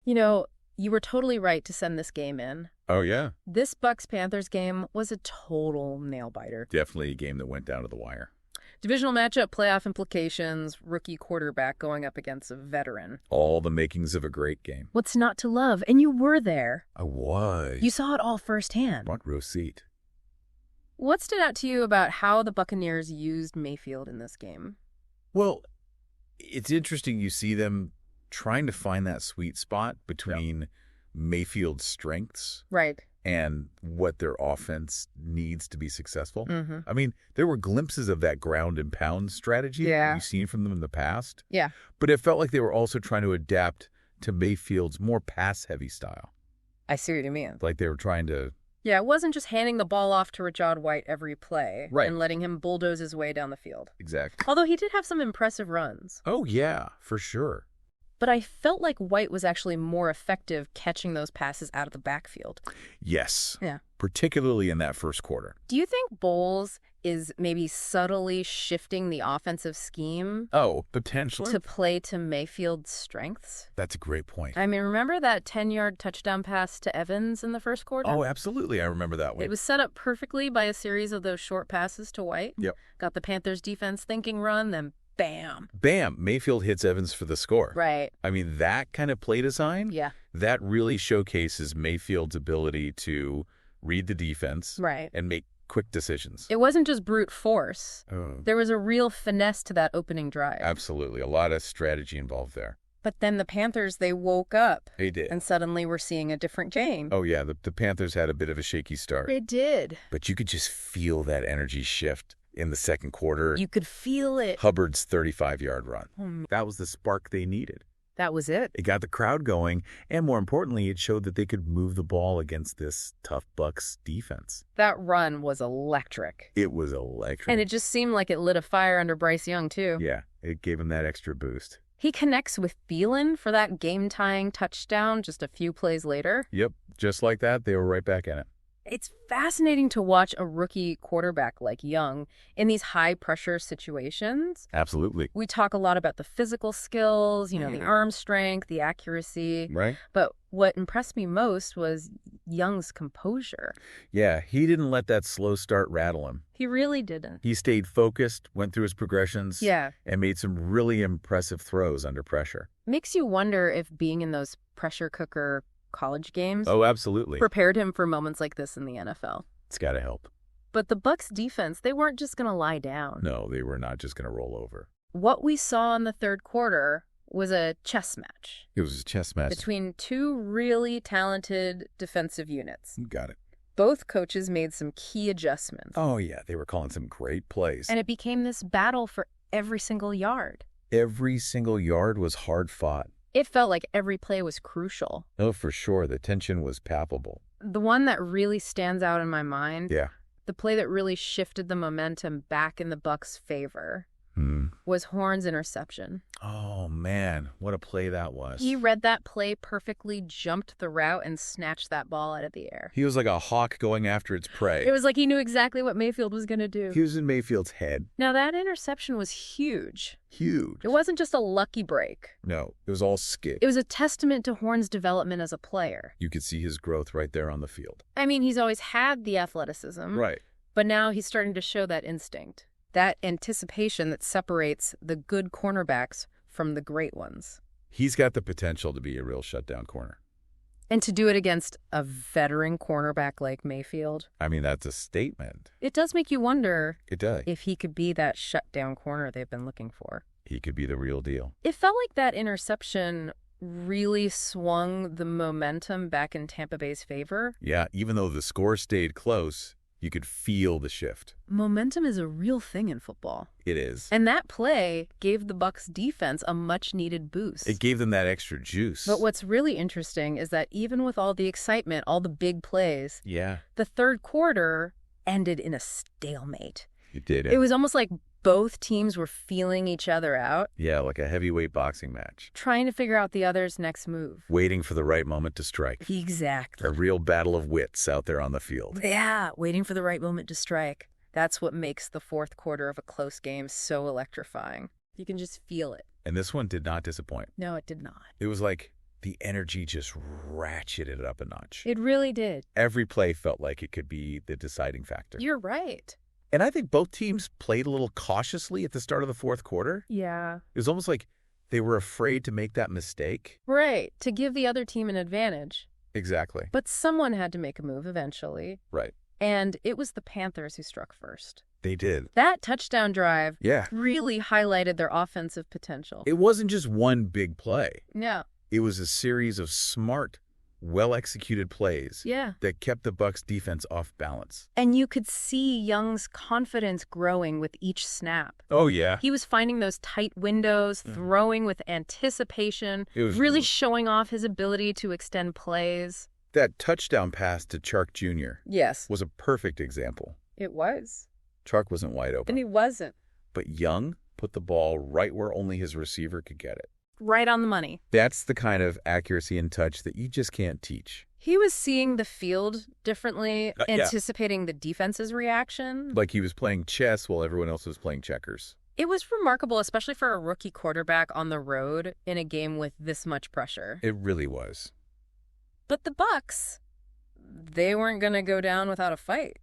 You know, you were totally right to send this game in. Oh, yeah. This Bucs-Panthers game was a total nail-biter. Definitely a game that went down to the wire. Divisional matchup, playoff implications, rookie quarterback going up against a veteran. All the makings of a great game. What's not to love? And you were there. I was. You saw it all firsthand. Front row seat. What stood out to you about how the Buccaneers used Mayfield in this game? Well, it's interesting you see them trying to find that sweet spot between Mayfield's strengths Right. and what their offense needs to be successful. Mm-hmm. I mean, there were glimpses of that ground and pound strategy that we've seen from them in the past. Yeah. But it felt like they were also trying to adapt to Mayfield's more pass-heavy style. I see what you mean. Like they were trying to... Yeah, it wasn't just handing the ball off to Rachaad White every play Right. and letting him bulldoze his way down the field. Exactly. Although he did have some impressive runs. Oh, yeah, for sure. But I felt like White was actually more effective catching those passes out of the backfield. Yes. Yeah. Particularly in that first quarter. Do you think Bowles is maybe subtly shifting the offensive scheme Oh, potentially. to play to Mayfield's strengths? That's a great point. I mean, remember that 10-yard touchdown pass to Evans in the first quarter? Oh, absolutely. I remember that one. It was set up perfectly by a series of those short passes to White. Yep. Got the Panthers defense thinking run, then bam. Bam! Mayfield hits Evans for the score. Right. I mean, that kind of play design, Yeah. that really showcases Mayfield's ability to read the defense Right. and make quick decisions. It wasn't just brute force. Oh, There was a real finesse to that opening drive. absolutely. A lot of strategy involved there. But then the Panthers, they woke up. They did. And suddenly we're seeing a different game. Oh, yeah. The Panthers had a bit of a shaky start. It did. But you could just feel that energy shift in the second quarter. You could feel it. Hubbard's 35-yard run. Oh, That was the spark they needed. that was it. It got the crowd going, and more importantly, it showed that they could move the ball against this tough Bucs defense. That run was electric. It was electric. And it just seemed like it lit a fire under Bryce Young, too. Yeah, it gave him that extra boost. He connects with Thielen for that game-tying touchdown just a few plays later. Yep, just like that, they were right back in it. It's fascinating to watch a rookie quarterback like Young in these high-pressure situations. Absolutely. We talk a lot about the physical skills, the arm strength, the accuracy. Right? But what impressed me most was Young's composure. Yeah, he didn't let that slow start rattle him. He really didn't. He stayed focused, went through his progressions, Yeah. and made some really impressive throws under pressure. Makes you wonder if being in those pressure cooker college games Oh, absolutely. prepared him for moments like this in the NFL. It's got to help. But the Bucs defense, they weren't just going to lie down. No, they were not just going to roll over. What we saw in the third quarter was a chess match It was a chess match. between two really talented defensive units. You got it. Both coaches made some key adjustments. Oh, yeah, they were calling some great plays. And it became this battle for every single yard. Every single yard was hard fought. It felt like every play was crucial. Oh, for sure. The tension was palpable. The one that really stands out in my mind, Yeah. the play that really shifted the momentum back in the Bucs' favor, Hmm. was Horn's interception. Oh, man. What a play that was. He read that play perfectly, jumped the route, and snatched that ball out of the air. He was like a hawk going after its prey. It was like he knew exactly what Mayfield was going to do. He was in Mayfield's head. Now, that interception was huge. Huge. It wasn't just a lucky break. No, it was all skid. It was a testament to Horn's development as a player. You could see his growth right there on the field. I mean, he's always had the athleticism. Right. But now he's starting to show that instinct, that anticipation that separates the good cornerbacks from the great ones. He's got the potential to be a real shutdown corner. And to do it against a veteran cornerback like Mayfield, I mean, that's a statement. it does make you wonder It does. if he could be that shutdown corner they've been looking for. He could be the real deal. It felt like that interception really swung the momentum back in Tampa Bay's favor. Yeah, even though the score stayed close, you could feel the shift. Momentum is a real thing in football. It is. And that play gave the Bucs defense a much-needed boost. It gave them that extra juice. But what's really interesting is that even with all the excitement, all the big plays, Yeah, the third quarter ended in a stalemate. it did. It was almost like both teams were feeling each other out, Yeah, like a heavyweight boxing match. trying to figure out the other's next move. Waiting for the right moment to strike. Exactly. A real battle of wits out there on the field. Yeah, waiting for the right moment to strike. That's what makes the fourth quarter of a close game so electrifying. You can just feel it. And this one did not disappoint. No, it did not. It was like the energy just ratcheted up a notch. It really did. Every play felt like it could be the deciding factor. You're right. And I think both teams played a little cautiously at the start of the fourth quarter. Yeah. It was almost like they were afraid to make that mistake. Right, to give the other team an advantage. Exactly. But someone had to make a move eventually. Right. And it was the Panthers who struck first. They did. That touchdown drive Yeah. really highlighted their offensive potential. It wasn't just one big play. Yeah. It was a series of smart, well-executed plays Yeah. that kept the Bucs defense off balance. And you could see Young's confidence growing with each snap. Oh, yeah. He was finding those tight windows, throwing with anticipation, It was really showing off his ability to extend plays. That touchdown pass to Chark Jr. Yes, was a perfect example. it was. Chark wasn't wide And open, he wasn't. but Young put the ball right where only his receiver could get it. Right on the money. That's the kind of accuracy and touch that you just can't teach. He was seeing the field differently, Yeah. anticipating the defense's reaction. Like he was playing chess while everyone else was playing checkers. It was remarkable, especially for a rookie quarterback on the road in a game with this much pressure. It really was. But the Bucs, they weren't going to go down without a fight.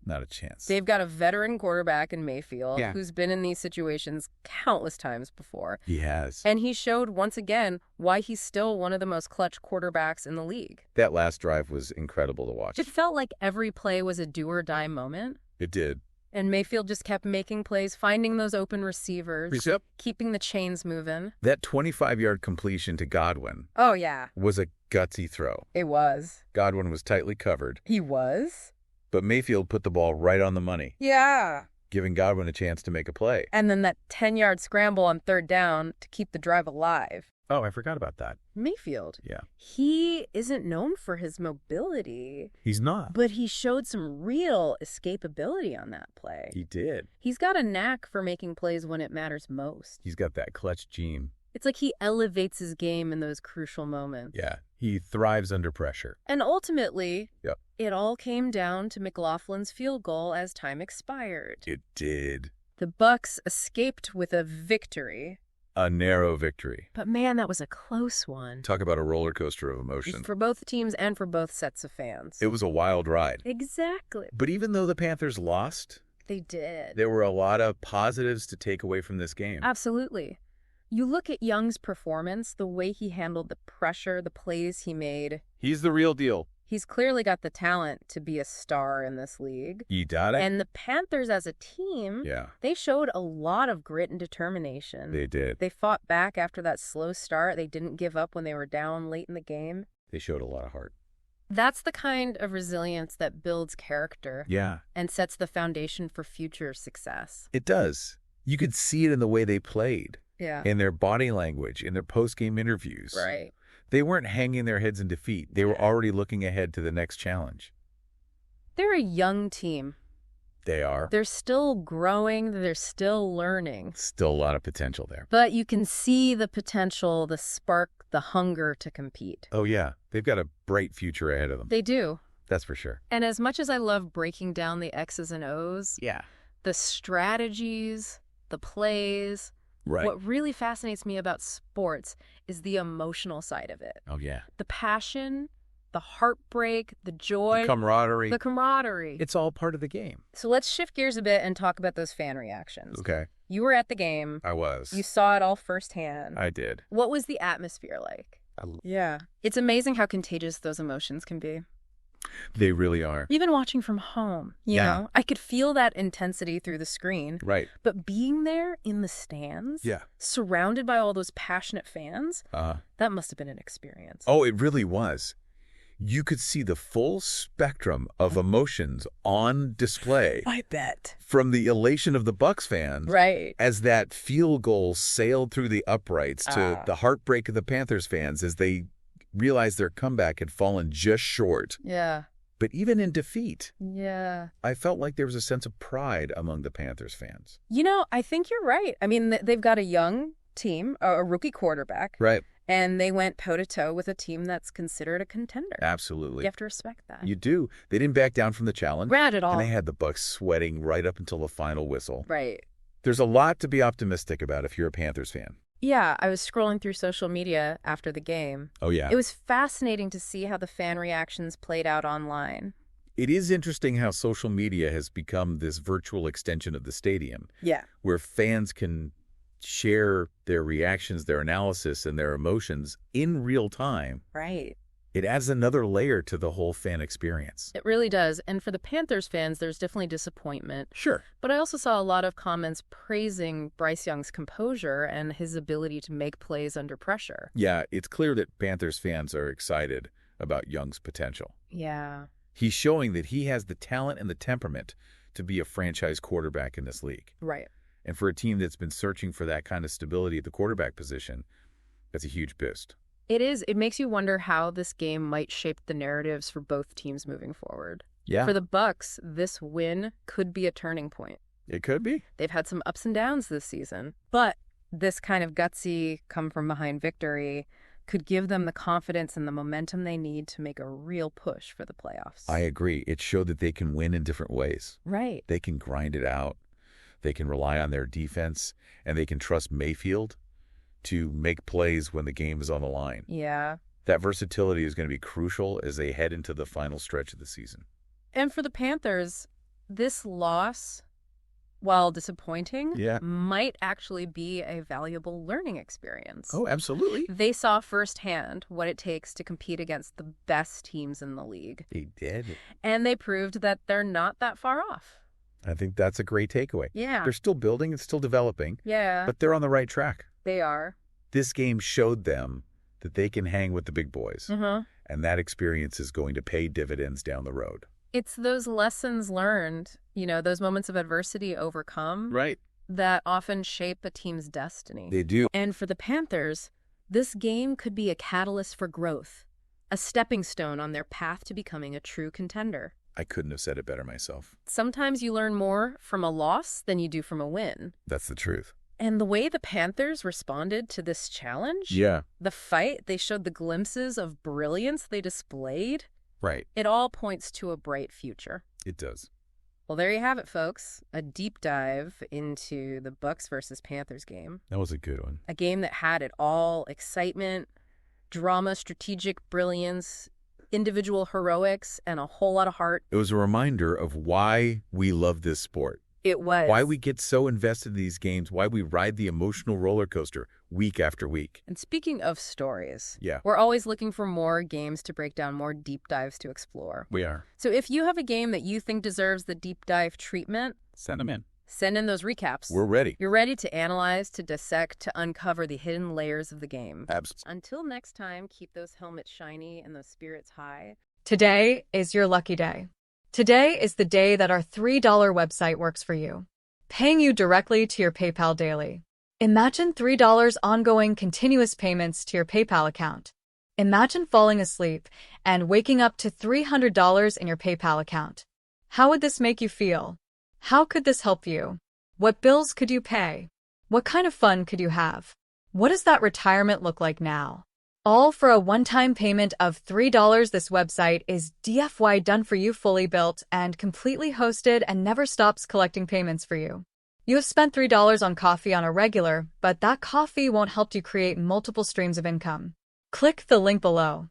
Not a chance. They've got a veteran quarterback in Mayfield Yeah. who's been in these situations countless times before. He has. And he showed once again why he's still one of the most clutch quarterbacks in the league. That last drive was incredible to watch. It felt like every play was a do-or-die moment. It did. And Mayfield just kept making plays, finding those open receivers, Yep. keeping the chains moving. That 25-yard completion to Godwin Oh, yeah. was a gutsy throw. It was. Godwin was tightly covered, He was? but Mayfield put the ball right on the money, Yeah. giving Godwin a chance to make a play. And then that 10-yard scramble on third down to keep the drive alive. Oh, I forgot about that. Mayfield. Yeah. He isn't known for his mobility, He's not. but he showed some real escapability on that play. He did. He's got a knack for making plays when it matters most. He's got that clutch gene. It's like he elevates his game in those crucial moments. Yeah. He thrives under pressure. And ultimately, Yep. it all came down to McLaughlin's field goal as time expired. It did. The Bucs escaped with a victory. A narrow victory. But man, that was a close one. Talk about a roller coaster of emotion. For both teams and for both sets of fans. It was a wild ride. Exactly. But even though the Panthers lost, They did. there were a lot of positives to take away from this game. Absolutely. You look at Young's performance, the way he handled the pressure, the plays he made. He's the real deal. He's clearly got the talent to be a star in this league. You got it? And the Panthers as a team, Yeah, they showed a lot of grit and determination. they did. They fought back after that slow start. They didn't give up when they were down late in the game. They showed a lot of heart. That's the kind of resilience that builds character Yeah, and sets the foundation for future success. it does. You could see it in the way they played, Yeah. in their body language, in their post-game interviews. Right. They weren't hanging their heads in defeat. They were already looking ahead to the next challenge. They're a young team. They are. They're still growing. They're still learning. Still a lot of potential there. But you can see the potential, the spark, the hunger to compete. Oh, yeah. They've got a bright future ahead of them. They do. That's for sure. And as much as I love breaking down the X's and O's, Yeah. the strategies, the plays, Right. what really fascinates me about sports is the emotional side of it. Oh, yeah. The passion, the heartbreak, the joy, The camaraderie. the camaraderie. It's all part of the game. So let's shift gears a bit and talk about those fan reactions. Okay. You were at the game. I was. You saw it all firsthand. I did. What was the atmosphere like? Yeah. It's amazing how contagious those emotions can be. They really are. Even watching from home, you Yeah. know, I could feel that intensity through the screen. Right. But being there in the stands, Yeah. surrounded by all those passionate fans, Uh-huh. that must have been an experience. Oh, it really was. You could see the full spectrum of emotions on display, I bet. from the elation of the Bucs fans Right. as that field goal sailed through the uprights to the heartbreak of the Panthers fans as they realized their comeback had fallen just short. Yeah. But even in defeat, Yeah. I felt like there was a sense of pride among the Panthers fans. You know, I think you're right. I mean, they've got a young team, a rookie quarterback, Right. and they went toe-to-toe with a team that's considered a contender. Absolutely. You have to respect that. You do. They didn't back down from the challenge. Not at all. And they had the Bucs sweating right up until the final whistle. Right. There's a lot to be optimistic about if you're a Panthers fan. Yeah, I was scrolling through social media after the game. Oh, yeah. It was fascinating to see how the fan reactions played out online. It is interesting how social media has become this virtual extension of the stadium. Yeah. Where fans can share their reactions, their analysis, and their emotions in real time. Right. It adds another layer to the whole fan experience. It really does. And for the Panthers fans, there's definitely disappointment. Sure. But I also saw a lot of comments praising Bryce Young's composure and his ability to make plays under pressure. Yeah, it's clear that Panthers fans are excited about Young's potential. Yeah. He's showing that he has the talent and the temperament to be a franchise quarterback in this league. Right. And for a team that's been searching for that kind of stability at the quarterback position, that's a huge boost. It is. It makes you wonder how this game might shape the narratives for both teams moving forward. Yeah. For the Bucs, this win could be a turning point. It could be. They've had some ups and downs this season, but this kind of gutsy come-from-behind victory could give them the confidence and the momentum they need to make a real push for the playoffs. I agree. It showed that they can win in different ways. Right. They can grind it out. They can rely on their defense, and they can trust Mayfield to make plays when the game is on the line. Yeah. That versatility is going to be crucial as they head into the final stretch of the season. And for the Panthers, this loss, while disappointing, might actually be a valuable learning experience. Oh, absolutely. They saw firsthand what it takes to compete against the best teams in the league. They did. And they proved that they're not that far off. I think that's a great takeaway. Yeah. They're still building, it's still developing. Yeah. But they're on the right track. They are. This game showed them that they can hang with the big boys. And that experience is going to pay dividends down the road. It's those lessons learned, those moments of adversity overcome. Right. That often shape a team's destiny. They do. And for the Panthers, this game could be a catalyst for growth, a stepping stone on their path to becoming a true contender. I couldn't have said it better myself. Sometimes you learn more from a loss than you do from a win. That's the truth. And the way the Panthers responded to this challenge, the fight, they showed the glimpses of brilliance they displayed. Right. It all points to a bright future. It does. Well, there you have it, folks. A deep dive into the Bucs versus Panthers game. That was a good one. A game that had it all: excitement, drama, strategic brilliance, individual heroics, and a whole lot of heart. It was a reminder of why we love this sport. It was. Why we get so invested in these games, why we ride the emotional roller coaster week after week. And speaking of stories, Yeah. we're always looking for more games to break down, more deep dives to explore. We are. So if you have a game that you think deserves the deep dive treatment, Send them in. send in those recaps. We're ready. You're ready to analyze, to dissect, to uncover the hidden layers of the game. Absolutely. Until next time, keep those helmets shiny and those spirits high. Today is your lucky day. Today is the day that our $3 website works for you, paying you directly to your PayPal daily. Imagine $3 ongoing continuous payments to your PayPal account. Imagine falling asleep and waking up to $300 in your PayPal account. How would this make you feel? How could this help you? What bills could you pay? What kind of fun could you have? What does that retirement look like now? All for a one-time payment of $3. This website is DFY done for you, fully built and completely hosted, and never stops collecting payments for you. You have spent $3 on coffee on a regular, but that coffee won't help you create multiple streams of income. Click the link below.